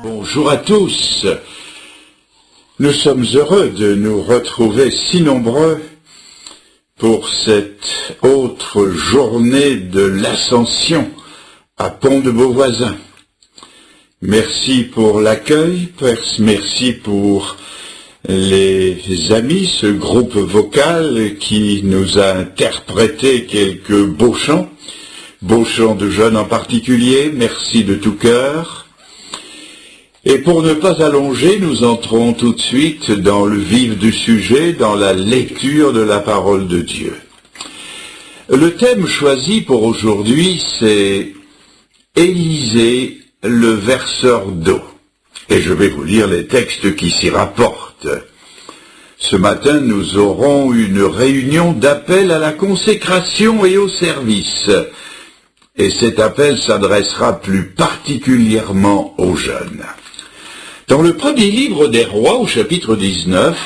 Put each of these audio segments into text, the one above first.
Bonjour à tous. Nous sommes heureux de nous retrouver si nombreux pour cette autre journée de l'Ascension à Pont-de-Beauvoisin. Merci pour l'accueil, merci pour les amis, ce groupe vocal qui nous a interprété quelques beaux chants de jeunes en particulier, merci de tout cœur. Et pour ne pas allonger, nous entrons tout de suite dans le vif du sujet, dans la lecture de la parole de Dieu. Le thème choisi pour aujourd'hui, c'est Élisée, le verseur d'eau. Et je vais vous lire les textes qui s'y rapportent. Ce matin, nous aurons une réunion d'appel à la consécration et au service. Et cet appel s'adressera plus particulièrement aux jeunes. Dans le premier livre des Rois, au chapitre 19,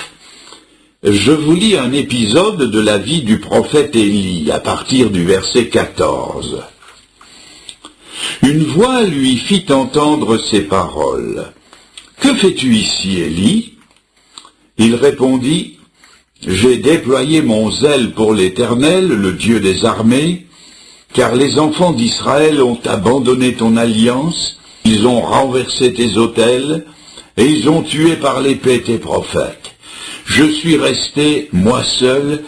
je vous lis un épisode de la vie du prophète Élie, à partir du verset 14. Une voix lui fit entendre ces paroles. « Que fais-tu ici, Élie » Il répondit, « J'ai déployé mon zèle pour l'Éternel, le Dieu des armées, car les enfants d'Israël ont abandonné ton alliance, ils ont renversé tes autels, et ils ont tué par l'épée tes prophètes. Je suis resté, moi seul,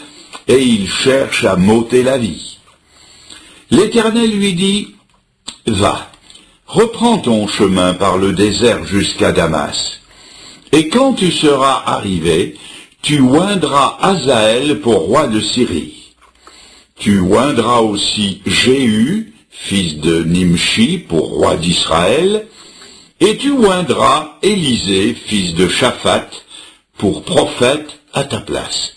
et ils cherchent à m'ôter la vie. » L'Éternel lui dit, « Va, reprends ton chemin par le désert jusqu'à Damas, et quand tu seras arrivé, tu oindras Hazaël pour roi de Syrie. Tu oindras aussi Jéhu, fils de Nimshi, pour roi d'Israël, et tu oindras Élisée, fils de Shaphat, pour prophète à ta place.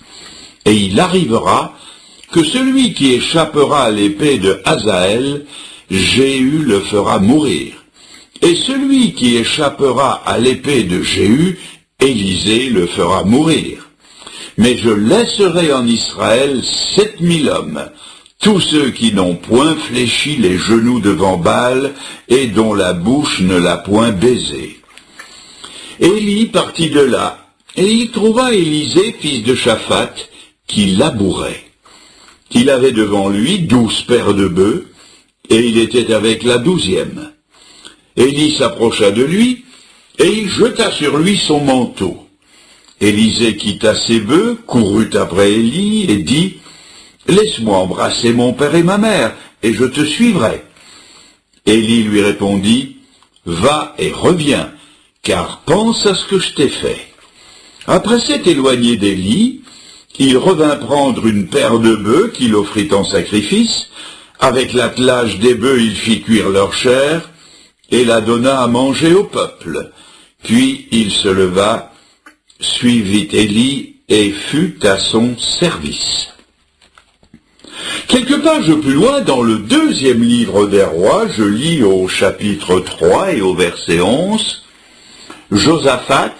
Et il arrivera que celui qui échappera à l'épée de Hazaël, Jéhu le fera mourir. Et celui qui échappera à l'épée de Jéhu, Élisée le fera mourir. Mais je laisserai en Israël 7000 hommes, tous ceux qui n'ont point fléchi les genoux devant Baal et dont la bouche ne l'a point baisé. » Élie partit de là, et il trouva Élisée, fils de Shaphat, qui labourait. Il avait devant lui 12 paires de bœufs, et il était avec la 12e. Élie s'approcha de lui, et il jeta sur lui son manteau. Élisée quitta ses bœufs, courut après Élie, et dit, « Laisse-moi embrasser mon père et ma mère, et je te suivrai. » Élie lui répondit, « Va et reviens, car pense à ce que je t'ai fait. » Après s'être éloigné d'Élie, il revint prendre une paire de bœufs qu'il offrit en sacrifice. Avec l'attelage des bœufs, il fit cuire leur chair, et la donna à manger au peuple. Puis il se leva, suivit Élie, et fut à son service. Quelques pages plus loin, dans le deuxième livre des Rois, je lis au chapitre 3 et au verset 11, Josaphat,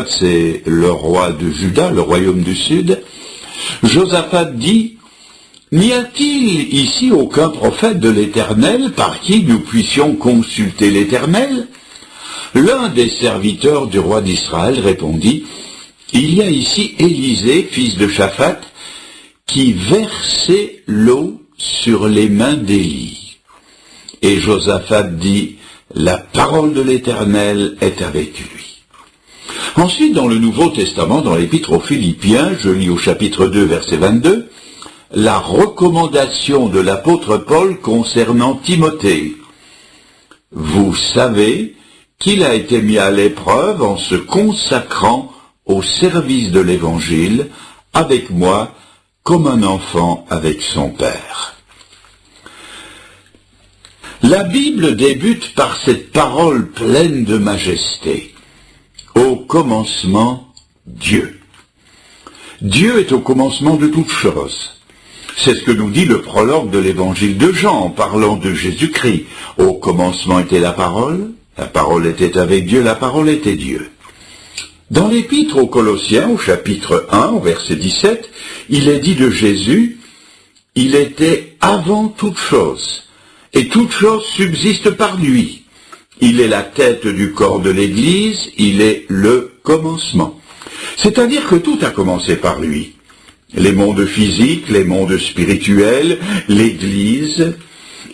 c'est le roi de Juda, le royaume du Sud, Josaphat dit, « N'y a-t-il ici aucun prophète de l'Éternel par qui nous puissions consulter l'Éternel » L'un des serviteurs du roi d'Israël répondit, « Il y a ici Élisée, fils de Shaphat, qui versait l'eau sur les mains d'Élie. » Et Josaphat dit, « La parole de l'Éternel est avec lui. » Ensuite, dans le Nouveau Testament, dans l'Épître aux Philippiens, je lis au chapitre 2, verset 22, la recommandation de l'apôtre Paul concernant Timothée. « Vous savez qu'il a été mis à l'épreuve en se consacrant au service de l'Évangile avec moi, comme un enfant avec son père. » La Bible débute par cette parole pleine de majesté. Au commencement, Dieu. Dieu est au commencement de toutes choses. C'est ce que nous dit le prologue de l'évangile de Jean en parlant de Jésus-Christ. Au commencement était la parole était avec Dieu, la parole était Dieu. Dans l'épître aux Colossiens, au chapitre 1, au verset 17, il est dit de Jésus, « Il était avant toute chose, et toute chose subsiste par lui. il est la tête du corps de l'Église, il est le commencement. C'est-à-dire que tout a commencé par lui. Les mondes physiques, les mondes spirituels, l'Église,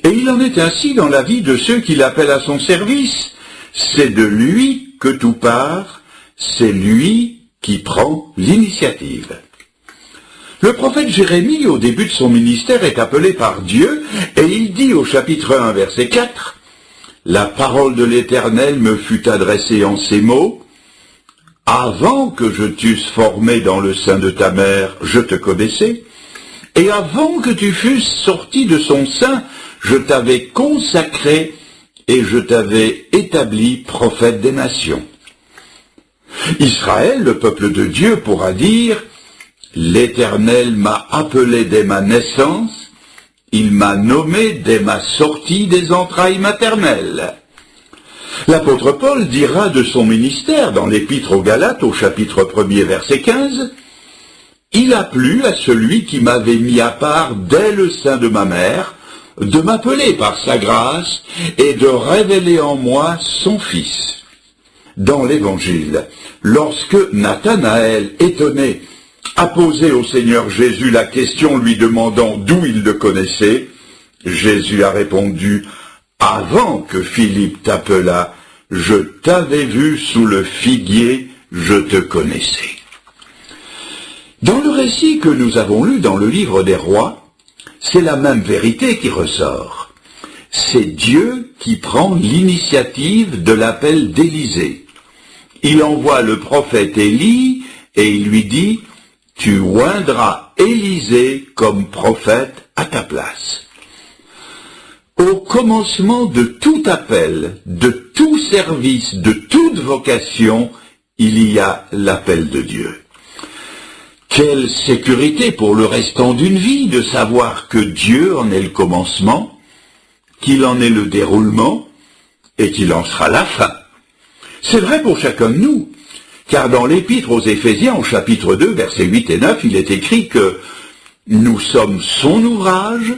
et il en est ainsi dans la vie de ceux qu'il appelle à son service. C'est de lui que tout part, c'est lui qui prend l'initiative. Le prophète Jérémie, au début de son ministère, est appelé par Dieu, et il dit au chapitre 1, verset 4, « La parole de l'Éternel me fut adressée en ces mots, « Avant que je t'eusse formé dans le sein de ta mère, je te connaissais, et avant que tu fusses sorti de son sein, je t'avais consacré et je t'avais établi prophète des nations. » Israël, le peuple de Dieu, pourra dire « L'Éternel m'a appelé dès ma naissance, il m'a nommé dès ma sortie des entrailles maternelles. » L'apôtre Paul dira de son ministère dans l'Épître aux Galates au chapitre 1er verset 15 « Il a plu à celui qui m'avait mis à part dès le sein de ma mère, de m'appeler par sa grâce et de révéler en moi son Fils. » Dans l'Évangile, lorsque Nathanaël, étonné, a posé au Seigneur Jésus la question lui demandant d'où il le connaissait, Jésus a répondu « Avant que Philippe t'appelât, je t'avais vu sous le figuier, je te connaissais. » Dans le récit que nous avons lu dans le livre des Rois, c'est la même vérité qui ressort. C'est Dieu qui prend l'initiative de l'appel d'Élisée. Il envoie le prophète Élie et il lui dit « Tu oindras Élisée comme prophète à ta place. » Au commencement de tout appel, de tout service, de toute vocation, il y a l'appel de Dieu. Quelle sécurité pour le restant d'une vie de savoir que Dieu en est le commencement, qu'il en est le déroulement et qu'il en sera la fin. C'est vrai pour chacun de nous, car dans l'Épître aux Éphésiens, au chapitre 2, versets 8 et 9, il est écrit que nous sommes son ouvrage,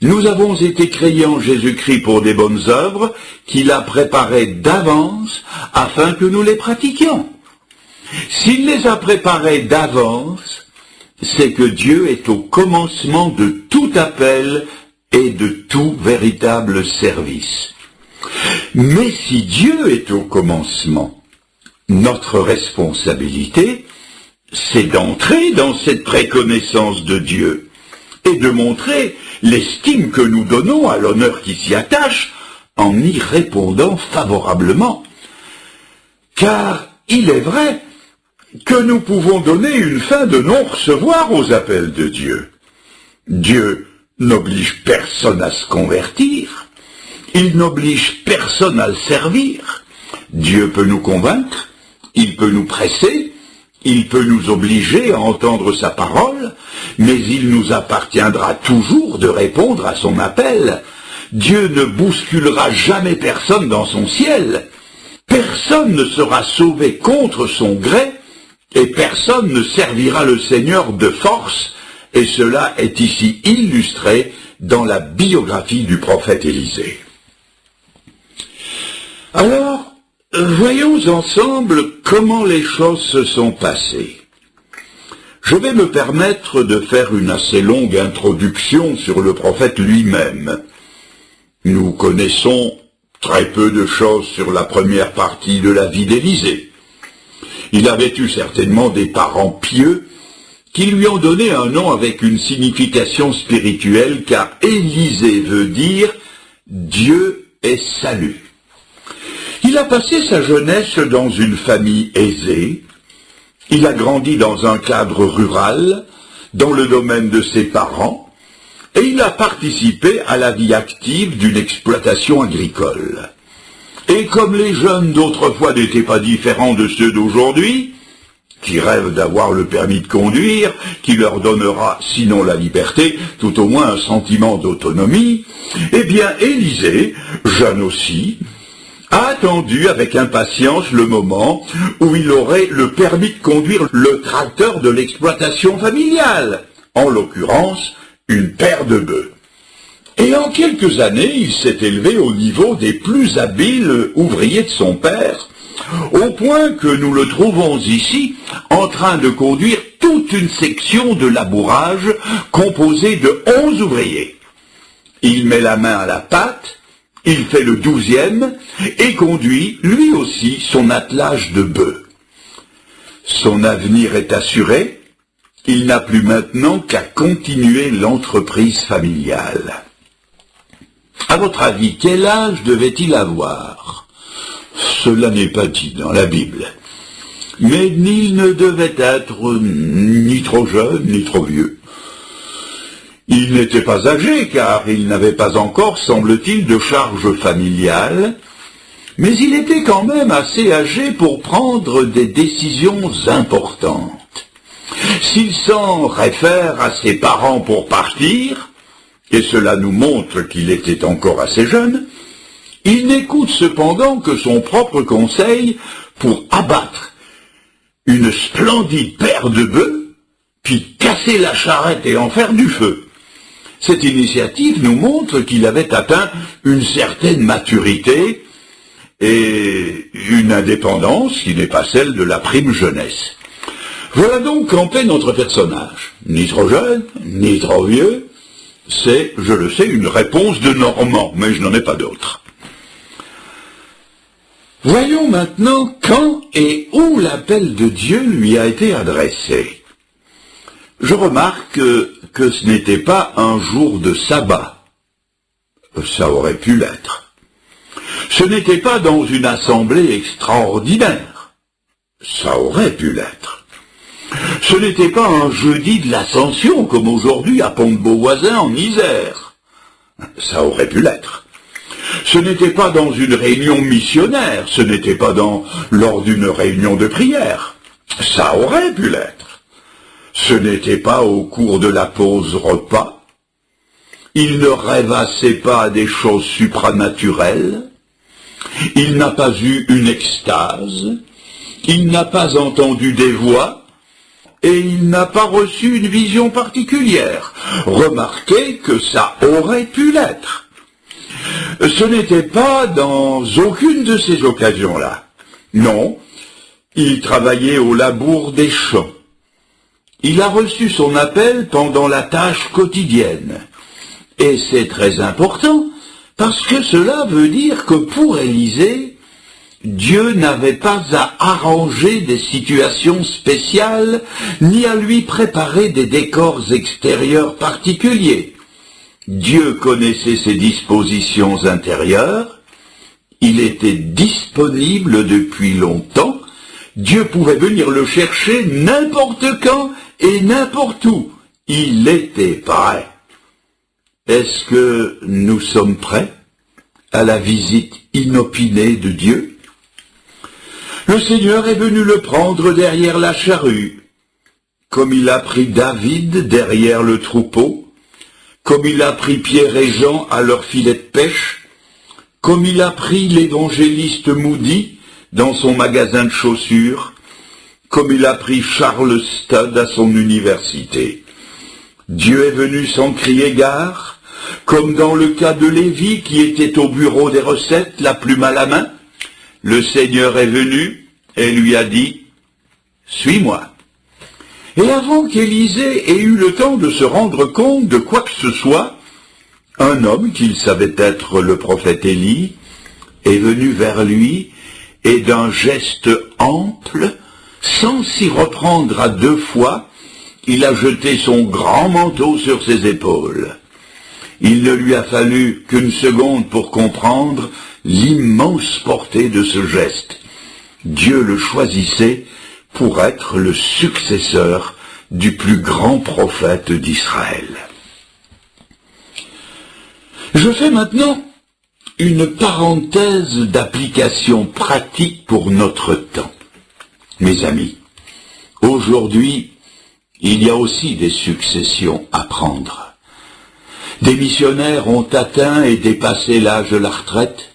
nous avons été créés en Jésus-Christ pour des bonnes œuvres qu'il a préparées d'avance afin que nous les pratiquions. S'il les a préparées d'avance, c'est que Dieu est au commencement de tout appel et de tout véritable service. Mais si Dieu est au commencement, notre responsabilité, c'est d'entrer dans cette préconnaissance de Dieu et de montrer l'estime que nous donnons à l'honneur qui s'y attache en y répondant favorablement. Car il est vrai que nous pouvons donner une fin de non-recevoir aux appels de Dieu. Dieu n'oblige personne à se convertir, il n'oblige personne à le servir. Dieu peut nous convaincre, il peut nous presser, il peut nous obliger à entendre sa parole, mais il nous appartiendra toujours de répondre à son appel. Dieu ne bousculera jamais personne dans son ciel. Personne ne sera sauvé contre son gré, et personne ne servira le Seigneur de force, et cela est ici illustré dans la biographie du prophète Élisée. Alors, voyons ensemble comment les choses se sont passées. Je vais me permettre de faire une assez longue introduction sur le prophète lui-même. Nous connaissons très peu de choses sur la première partie de la vie d'Élisée. Il avait eu certainement des parents pieux qui lui ont donné un nom avec une signification spirituelle, car Élisée veut dire « Dieu est salut ». Il a passé sa jeunesse dans une famille aisée, il a grandi dans un cadre rural, dans le domaine de ses parents, et il a participé à la vie active d'une exploitation agricole. Et comme les jeunes d'autrefois n'étaient pas différents de ceux d'aujourd'hui, qui rêvent d'avoir le permis de conduire, qui leur donnera, sinon la liberté, tout au moins un sentiment d'autonomie, eh bien Élisée, jeune aussi, a attendu avec impatience le moment où il aurait le permis de conduire le tracteur de l'exploitation familiale, en l'occurrence une paire de bœufs. Et en quelques années, il s'est élevé au niveau des plus habiles ouvriers de son père, au point que nous le trouvons ici en train de conduire toute une section de labourage composée de 11 ouvriers. Il met la main à la pâte, il fait le 12e et conduit lui aussi son attelage de bœufs. Son avenir est assuré, il n'a plus maintenant qu'à continuer l'entreprise familiale. À votre avis, quel âge devait-il avoir? Cela n'est pas dit dans la Bible. Mais il ne devait être ni trop jeune, ni trop vieux. Il n'était pas âgé, car il n'avait pas encore, semble-t-il, de charge familiale, mais il était quand même assez âgé pour prendre des décisions importantes. S'il s'en réfère à ses parents pour partir, et cela nous montre qu'il était encore assez jeune, il n'écoute cependant que son propre conseil pour abattre une splendide paire de bœufs, puis casser la charrette et en faire du feu. Cette initiative nous montre qu'il avait atteint une certaine maturité et une indépendance qui n'est pas celle de la prime jeunesse. Voilà donc campé notre personnage. Ni trop jeune, ni trop vieux. C'est, je le sais, une réponse de Normand, mais je n'en ai pas d'autre. Voyons maintenant quand et où l'appel de Dieu lui a été adressé. Je remarque que ce n'était pas un jour de sabbat. Ça aurait pu l'être. Ce n'était pas dans une assemblée extraordinaire. Ça aurait pu l'être. Ce n'était pas un jeudi de l'Ascension, comme aujourd'hui à Pont-de-Beauvoisin en Isère. Ça aurait pu l'être. Ce n'était pas dans une réunion missionnaire, ce n'était pas lors d'une réunion de prière. Ça aurait pu l'être. Ce n'était pas au cours de la pause repas. Il ne rêvassait pas à des choses supranaturelles. Il n'a pas eu une extase. Il n'a pas entendu des voix. Et il n'a pas reçu une vision particulière. Remarquez que ça aurait pu l'être. Ce n'était pas dans aucune de ces occasions-là. Non, il travaillait au labour des champs. Il a reçu son appel pendant la tâche quotidienne. Et c'est très important, parce que cela veut dire que pour Élisée, Dieu n'avait pas à arranger des situations spéciales, ni à lui préparer des décors extérieurs particuliers. Dieu connaissait ses dispositions intérieures, il était disponible depuis longtemps, Dieu pouvait venir le chercher n'importe quand et n'importe où. Il était prêt. Est-ce que nous sommes prêts à la visite inopinée de Dieu? Le Seigneur est venu le prendre derrière la charrue, comme il a pris David derrière le troupeau, comme il a pris Pierre et Jean à leur filet de pêche, comme il a pris l'évangéliste Moody dans son magasin de chaussures, comme il a pris Charles Studd à son université. Dieu est venu sans crier gare, comme dans le cas de Lévi qui était au bureau des recettes, la plume à la main. Le Seigneur est venu et lui a dit « Suis-moi ». Et avant qu'Élisée ait eu le temps de se rendre compte de quoi que ce soit, un homme qu'il savait être le prophète Élie est venu vers lui et d'un geste ample, sans s'y reprendre à deux fois, il a jeté son grand manteau sur ses épaules. Il ne lui a fallu qu'une seconde pour comprendre l'immense portée de ce geste. Dieu le choisissait pour être le successeur du plus grand prophète d'Israël. Je fais maintenant une parenthèse d'application pratique pour notre temps. Mes amis, aujourd'hui, il y a aussi des successions à prendre. Des missionnaires ont atteint et dépassé l'âge de la retraite,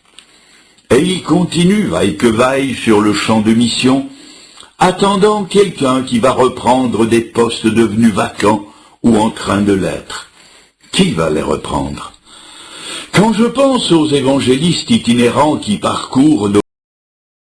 et ils continuent, vaille que vaille, sur le champ de mission, attendant quelqu'un qui va reprendre des postes devenus vacants ou en train de l'être. Qui va les reprendre? Quand je pense aux évangélistes itinérants qui parcourent nos